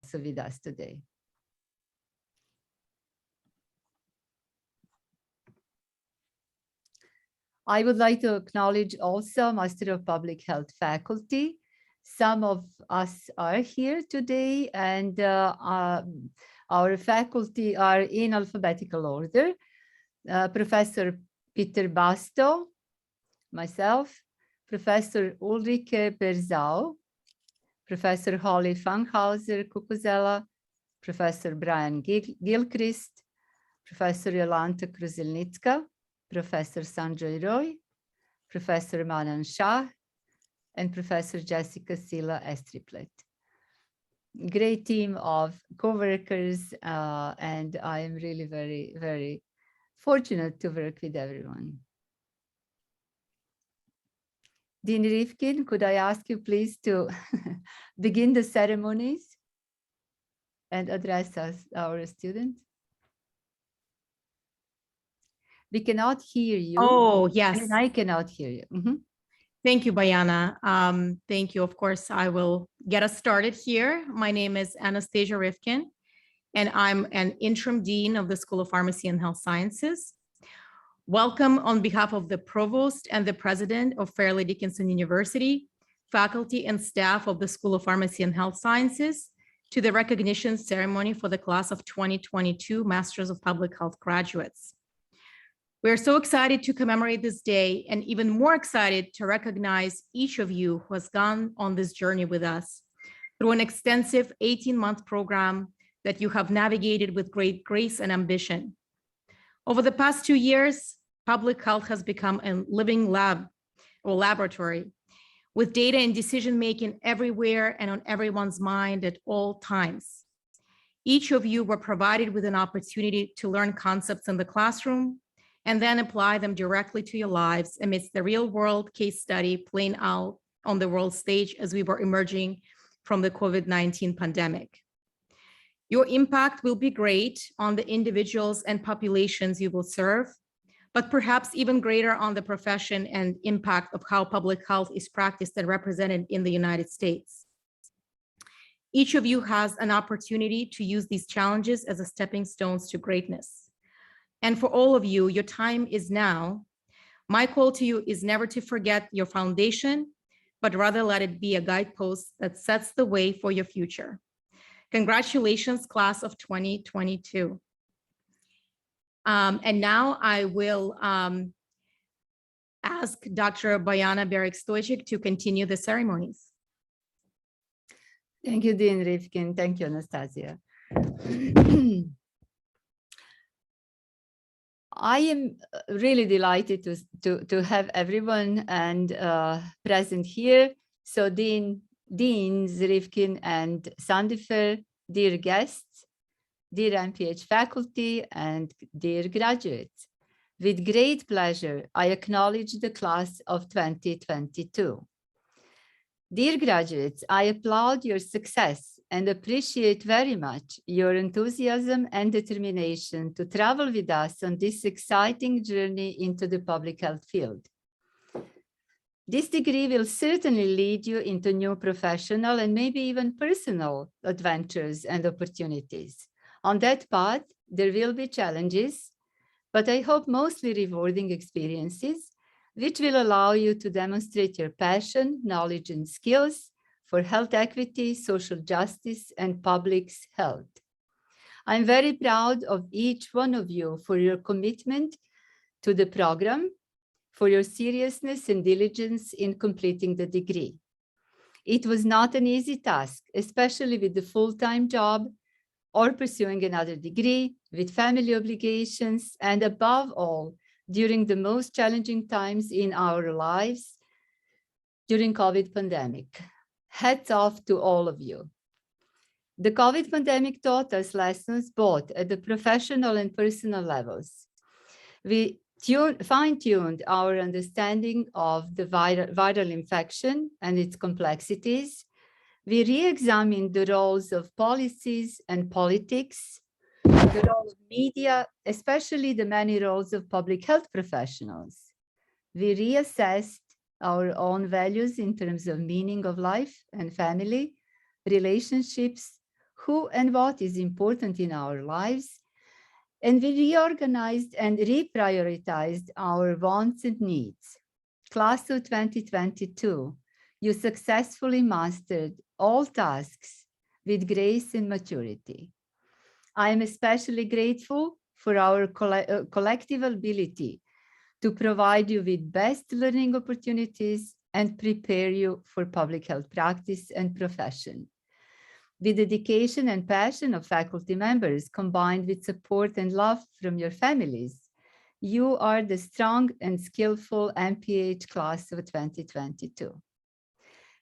also with us today. I would like to acknowledge also Master of Public Health faculty. Some of us are here today, and our faculty are in alphabetical order. Professor Peter Basto, myself, Professor Ulrike Berzau, Professor Holly Fankhauser-Kukuzela, Professor Brian Gilchrist, Professor Jolanta Kruzelnicka, Professor Sanjay Roy, Professor Manan Shah, and Professor Jessica Silla Estriplet. Great team of co-workers, and I am really very, very fortunate to work with everyone. Dean Rifkin, could I ask you please to begin the ceremonies and address us, our students? We cannot hear you. Oh, yes. And I cannot hear you. Mm-hmm. Thank you, Bayana. Thank you. Of course, I will get us started here. My name is Anastasia Rifkin, and I'm an interim dean of the School of Pharmacy and Health Sciences. Welcome on behalf of the provost and the president of Fairleigh Dickinson University, faculty and staff of the School of Pharmacy and Health Sciences, to the recognition ceremony for the class of 2022 Masters of Public Health graduates. We're so excited to commemorate this day, and even more excited to recognize each of you who has gone on this journey with us through an extensive 18-month program that you have navigated with great grace and ambition. Over the past 2 years, public health has become a living lab or laboratory with data and decision-making everywhere and on everyone's mind at all times. Each of you were provided with an opportunity to learn concepts in the classroom and then apply them directly to your lives amidst the real-world case study playing out on the world stage as we were emerging from the COVID-19 pandemic. Your impact will be great on the individuals and populations you will serve, but perhaps even greater on the profession and impact of how public health is practiced and represented in the United States. Each of you has an opportunity to use these challenges as a stepping stones to greatness. And for all of you, your time is now. My call to you is never to forget your foundation, but rather let it be a guidepost that sets the way for your future. Congratulations, class of 2022. And now I will ask Dr. Bayana Berek-Stojcik to continue the ceremonies. Thank you, Dean Rifkin. Thank you, Anastasia. I am really delighted to have everyone and present here. So Deans Rifkin and Sandifer, dear guests, dear MPH faculty, and dear graduates, with great pleasure, I acknowledge the class of 2022. Dear graduates, I applaud your success and appreciate very much your enthusiasm and determination to travel with us on this exciting journey into the public health field. This degree will certainly lead you into new professional and maybe even personal adventures and opportunities. On that path, there will be challenges, but I hope mostly rewarding experiences, which will allow you to demonstrate your passion, knowledge, and skills for health equity, social justice, and public health. I'm very proud of each one of you for your commitment to the program, for your seriousness and diligence in completing the degree. It was not an easy task, especially with the full-time job or pursuing another degree with family obligations, and above all, during the most challenging times in our lives during COVID pandemic. Hats off to all of you. The COVID pandemic taught us lessons both at the professional and personal levels. We fine-tuned our understanding of the viral infection and its complexities. We re-examined the roles of policies and politics, the role of media, especially the many roles of public health professionals. We reassessed our own values in terms of meaning of life and family, relationships, who and what is important in our lives, and we reorganized and reprioritized our wants and needs. Class of 2022, you successfully mastered all tasks with grace and maturity. I am especially grateful for our collective ability to provide you with best learning opportunities and prepare you for public health practice and profession. The dedication and passion of faculty members combined with support and love from your families, you are the strong and skillful MPH class of 2022.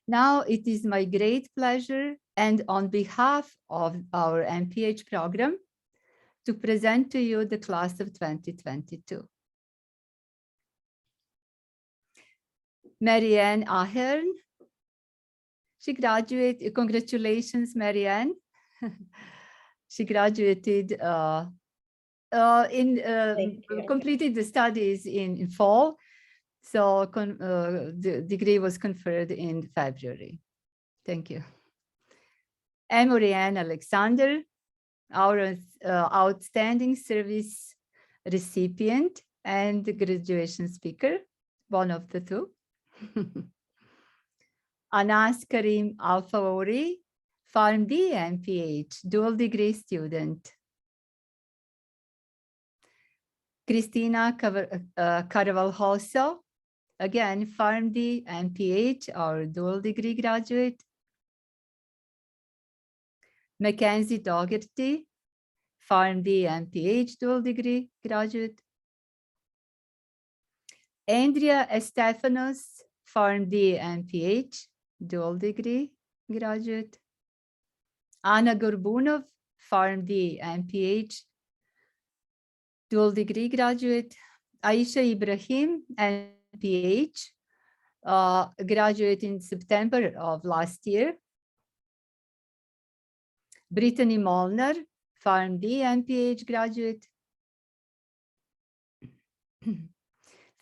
Now it is my great pleasure and on behalf of our MPH program to present to you the class of 2022. Marianne Ahern. She graduated, congratulations, Marianne. She graduated completed the studies in fall. So the degree was conferred in February. Thank you. Amorianne Alexander, our outstanding service recipient and graduation speaker, one of the two. Anas Karim Alfaori, PharmD MPH, dual degree student. Cristina Carvalhoso, again, PharmD MPH, our dual degree graduate. Mackenzie Dougherty, PharmD MPH, dual degree graduate. Andrea Estefanos, PharmD MPH, dual degree graduate. Anna Gorbunov, PharmD MPH, dual degree graduate. Aisha Ibrahim, MPH, graduate in September of last year. Brittany Molnar, PharmD MPH graduate.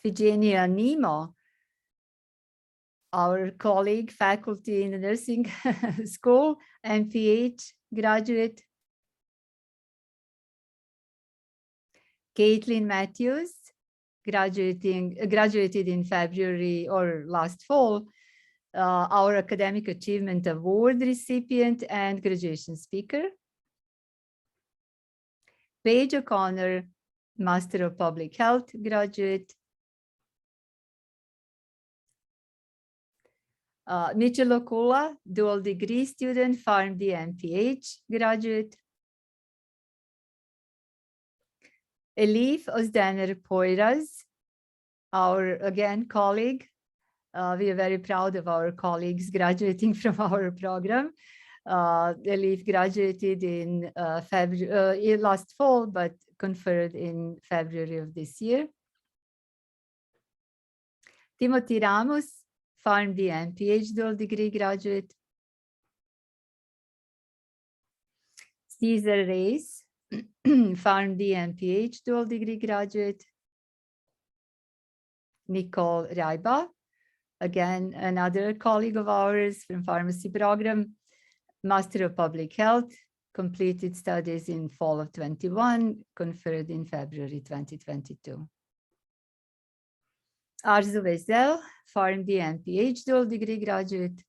Figenia Nemo, our colleague, faculty in the nursing school, MPH graduate. Caitlin Matthews, graduated in February or last fall, our Academic Achievement Award recipient and graduation speaker. Paige O'Connor, Master of Public Health graduate. Mitchell Okula, dual degree student, PharmD MPH graduate. Elif Ozdaner Poyraz, our, again, colleague. We are very proud of our colleagues graduating from our program. Elif graduated in February, last fall, but conferred in February of this year. Timothy Ramos, PharmD MPH dual degree graduate. Caesar Reyes, PharmD MPH dual degree graduate. Nicole Raiba, again, another colleague of ours from pharmacy program, Master of Public Health, completed studies in fall of 21, conferred in February 2022. Arzu Vezel, PharmD MPH dual degree graduate.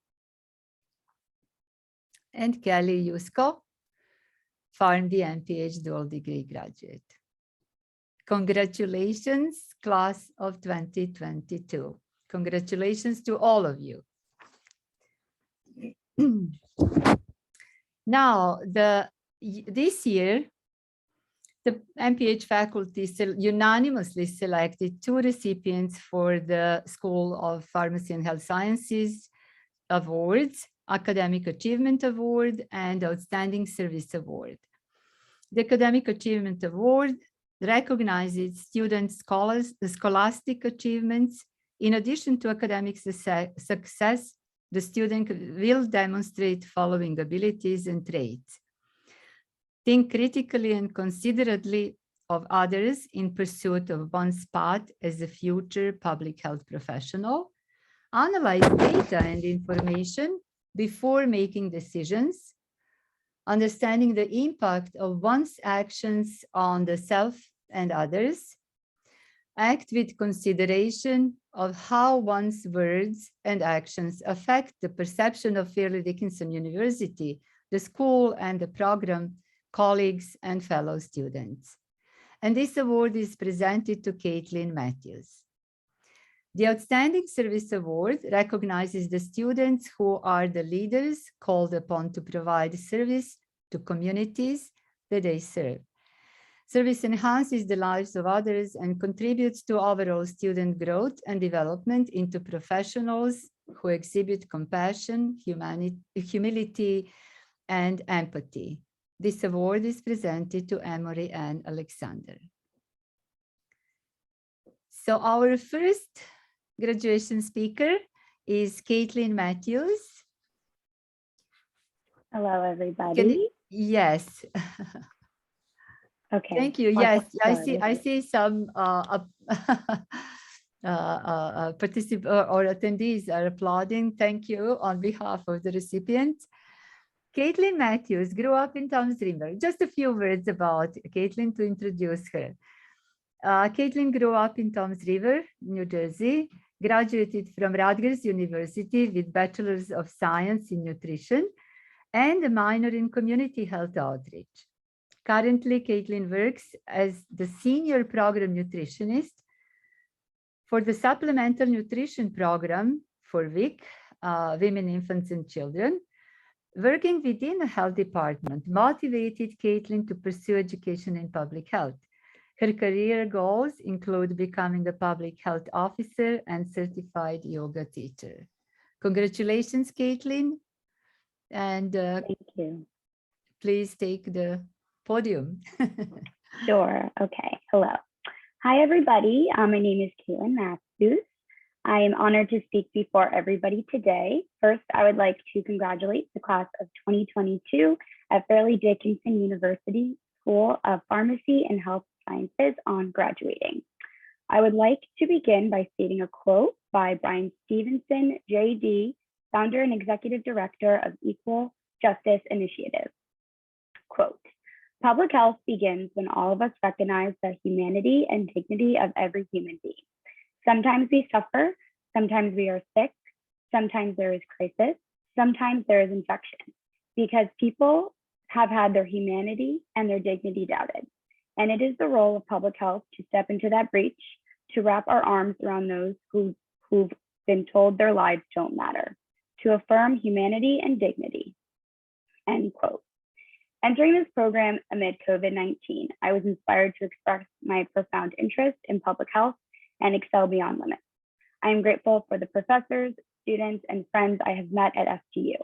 And Kelly Yusko, PharmD MPH dual degree graduate. Congratulations, class of 2022. Congratulations to all of you. Now, this year, the MPH faculty unanimously selected 2 recipients for the School of Pharmacy and Health Sciences awards, Academic Achievement Award and Outstanding Service Award. The Academic Achievement Award recognizes students' scholastic achievements. In addition to academic success, the student will demonstrate following abilities and traits. Think critically and considerately of others in pursuit of one's path as a future public health professional. Analyze data and information before making decisions. understanding the impact of one's actions on the self and others, act with consideration of how one's words and actions affect the perception of Fairleigh Dickinson University, the school and the program, colleagues and fellow students. And this award is presented to Caitlin Matthews. The Outstanding Service Award recognizes the students who are the leaders called upon to provide service to communities that they serve. Service enhances the lives of others and contributes to overall student growth and development into professionals who exhibit compassion, humility, and empathy. This award is presented to Emory Ann Alexander. So our first graduation speaker is Caitlin Matthews. Hello, everybody. Yes. Okay. Thank you. Yes, I see some participants or attendees are applauding. Thank you on behalf of the recipients. Caitlin Matthews grew up in Toms River. Just a few words about Caitlin to introduce her. Caitlin grew up in Toms River, New Jersey, graduated from Rutgers University with Bachelor's of Science in Nutrition and a minor in Community Health Outreach. Currently, Caitlin works as the Senior Program Nutritionist for the Supplemental Nutrition Program for WIC, Women, Infants, and Children. Working within a health department motivated Caitlin to pursue education in public health. Her career goals include becoming a public health officer and certified yoga teacher. Congratulations, Caitlin. And thank you. Please take the podium. Sure. Okay. Hello. Hi, everybody. My name is Caitlin Matthews. I am honored to speak before everybody today. First, I would like to congratulate the class of 2022 at Fairleigh Dickinson University School of Pharmacy and Health Sciences on graduating. I would like to begin by stating a quote by Brian Stevenson, JD, founder and executive director of Equal Justice Initiative. Quote, "Public health begins when all of us recognize the humanity and dignity of every human being. Sometimes we suffer, sometimes we are sick, sometimes there is crisis, sometimes there is infection, because people have had their humanity and their dignity doubted. And it is the role of public health to step into that breach, to wrap our arms around those who've been told their lives don't matter, to affirm humanity and dignity." End quote. Entering this program amid COVID-19, I was inspired to express my profound interest in public health and excel beyond limits. I am grateful for the professors, students, and friends I have met at FDU.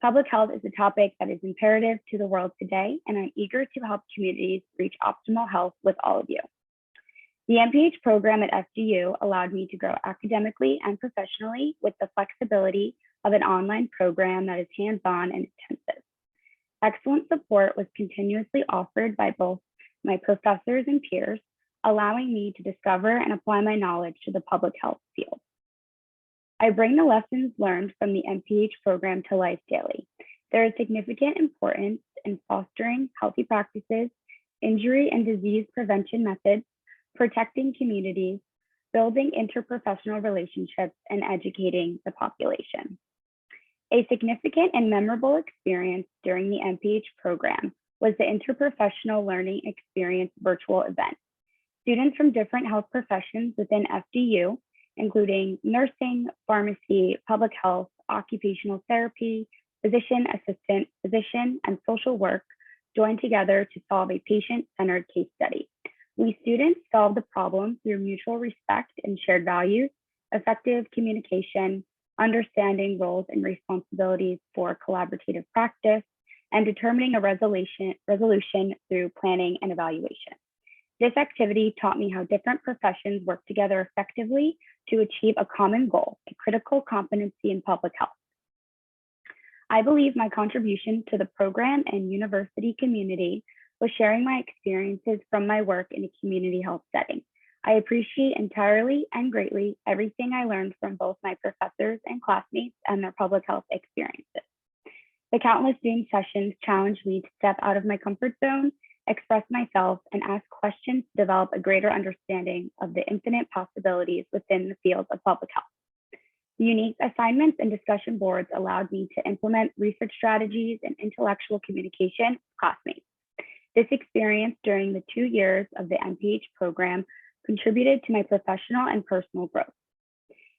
Public health is a topic that is imperative to the world today, and I'm eager to help communities reach optimal health with all of you. The MPH program at FDU allowed me to grow academically and professionally with the flexibility of an online program that is hands-on and intensive. Excellent support was continuously offered by both my professors and peers, allowing me to discover and apply my knowledge to the public health field. I bring the lessons learned from the MPH program to life daily. There is significant importance in fostering healthy practices, injury and disease prevention methods, protecting communities, building interprofessional relationships, and educating the population. A significant and memorable experience during the MPH program was the Interprofessional Learning Experience virtual event. Students from different health professions within FDU, including nursing, pharmacy, public health, occupational therapy, physician assistant, physician, and social work, joined together to solve a patient-centered case study. We students solved the problem through mutual respect and shared values, effective communication, understanding roles and responsibilities for collaborative practice, and determining a resolution through planning and evaluation. This activity taught me how different professions work together effectively to achieve a common goal, a critical competency in public health. I believe my contribution to the program and university community was sharing my experiences from my work in a community health setting. I appreciate entirely and greatly everything I learned from both my professors and classmates and their public health experiences. The countless Zoom sessions challenged me to step out of my comfort zone, express myself, and ask questions to develop a greater understanding of the infinite possibilities within the field of public health. The unique assignments and discussion boards allowed me to implement research strategies and intellectual communication with classmates. This experience during the 2 years of the MPH program contributed to my professional and personal growth.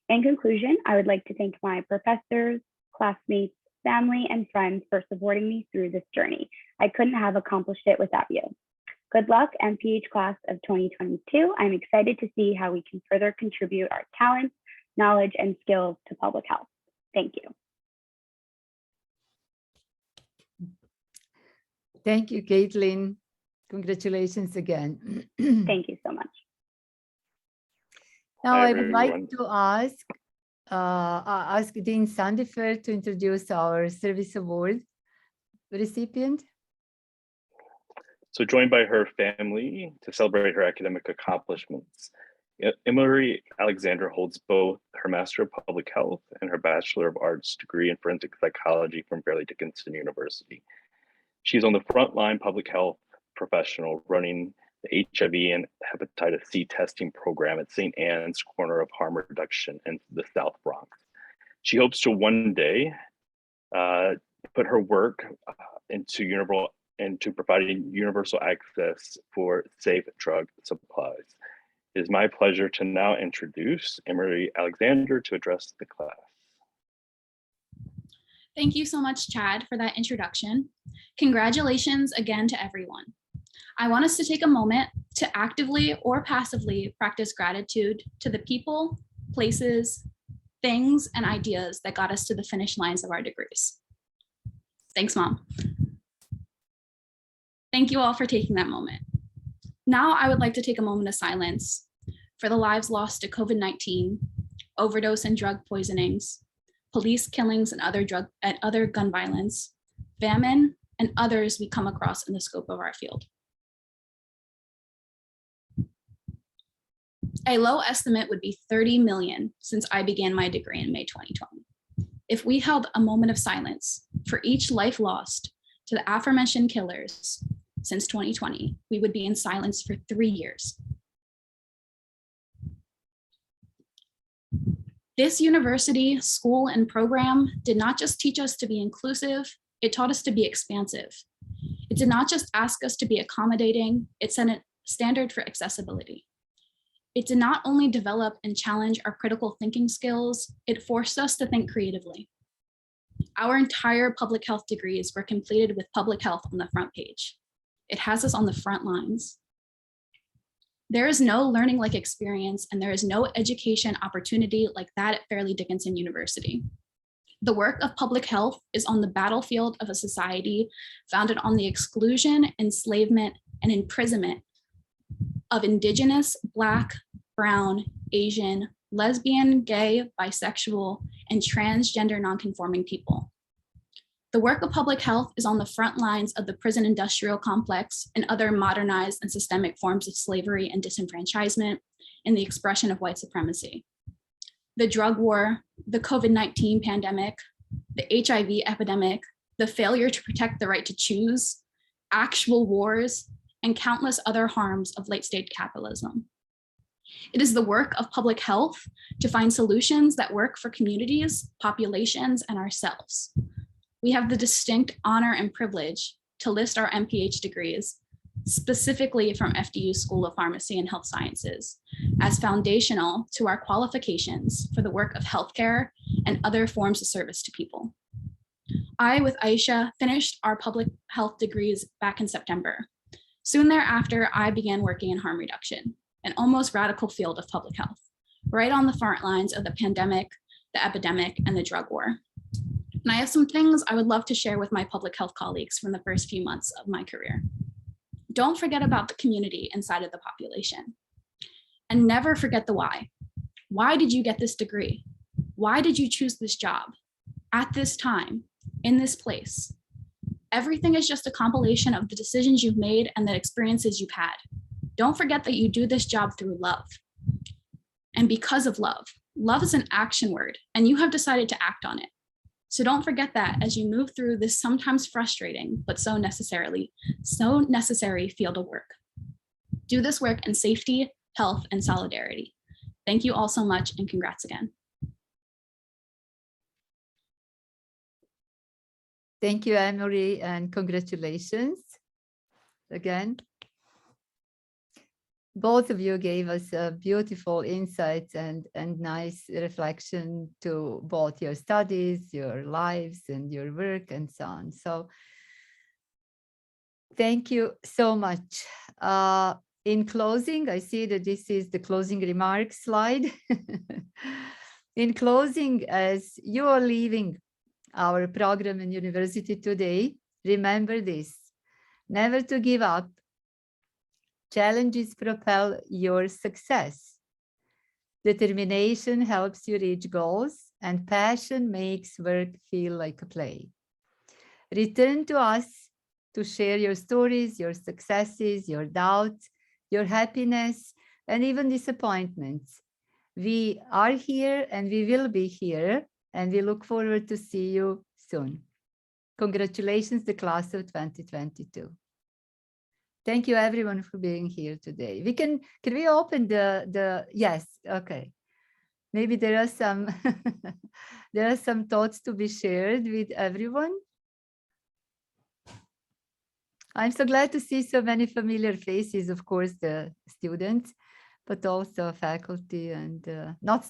In conclusion, I would like to thank my professors, classmates, family, and friends for supporting me through this journey. I couldn't have accomplished it without you. Good luck, MPH class of 2022. I'm excited to see how we can further contribute our talents, knowledge, and skills to public health. Thank you. Thank you, Caitlin. Congratulations again. Thank you so much. Now Hi, I would everyone. like to ask Dean Sandifer to introduce our service award recipient. So joined by her family to celebrate her academic accomplishments, Emery Alexander holds both her Master of Public Health and her Bachelor of Arts degree in Forensic Psychology from Fairleigh Dickinson University. She's on the frontline public health professional running the HIV and hepatitis C testing program at St. Anne's Corner of Harm Reduction in the South Bronx. She hopes to one day put her work into providing universal access for safe drug supplies. It is my pleasure to now introduce Emery Alexander to address the class. Thank you so much, Chad, for that introduction. Congratulations again to everyone. I want us to take a moment to actively or passively practice gratitude to the people, places, things, and ideas that got us to the finish lines of our degrees. Thanks, Mom. Thank you all for taking that moment. Now I would like to take a moment of silence for the lives lost to COVID-19, overdose and drug poisonings, police killings and other gun violence, famine, and others we come across in the scope of our field. A low estimate would be 30 million since I began my degree in May 2020. If we held a moment of silence for each life lost to the aforementioned killers since 2020, we would be in silence for 3 years. This university, school, and program did not just teach us to be inclusive, it taught us to be expansive. It did not just ask us to be accommodating, it set a standard for accessibility. It did not only develop and challenge our critical thinking skills, it forced us to think creatively. Our entire public health degrees were completed with public health on the front page. It has us on the front lines. There is no learning like experience, and there is no education opportunity like that at Fairleigh Dickinson University. The work of public health is on the battlefield of a society founded on the exclusion, enslavement, and imprisonment of Indigenous, Black, Brown, Asian, lesbian, gay, bisexual, and transgender nonconforming people. The work of public health is on the front lines of the prison industrial complex and other modernized and systemic forms of slavery and disenfranchisement in the expression of white supremacy. The drug war, the COVID-19 pandemic, the HIV epidemic, the failure to protect the right to choose, actual wars, and countless other harms of late-stage capitalism. It is the work of public health to find solutions that work for communities, populations, and ourselves. We have the distinct honor and privilege to list our MPH degrees, specifically from FDU School of Pharmacy and Health Sciences, as foundational to our qualifications for the work of healthcare and other forms of service to people. I, with Aisha, finished our public health degrees back in September. Soon thereafter, I began working in harm reduction, an almost radical field of public health, right on the front lines of the pandemic, the epidemic, and the drug war. And I have some things I would love to share with my public health colleagues from the first few months of my career. Don't forget about the community inside of the population. And never forget the why. Why did you get this degree? Why did you choose this job? At this time, in this place? Everything is just a compilation of the decisions you've made and the experiences you've had. Don't forget that you do this job through love. And because of love. Love is an action word, and you have decided to act on it. So don't forget that as you move through this sometimes frustrating, but so necessary field of work. Do this work in safety, health, and solidarity. Thank you all so much, and congrats again. Thank you, Anne-Marie, and congratulations again. Both of you gave us beautiful insights and nice reflection to both your studies, your lives, and your work, and so on. So thank you so much. In closing, I see that this is the closing remarks slide. In closing, as you are leaving our program in university today, remember this: never to give up. Challenges propel your success. Determination helps you reach goals, and passion makes work feel like a play. Return to us to share your stories, your successes, your doubts, your happiness, and even disappointments. We are here and we will be here, and we look forward to see you soon. Congratulations, the class of 2022. Thank you everyone for being here today. Can we open yes, okay. Maybe there are some, there are some thoughts to be shared with everyone. I'm so glad to see so many familiar faces, of course, the students, but also faculty and not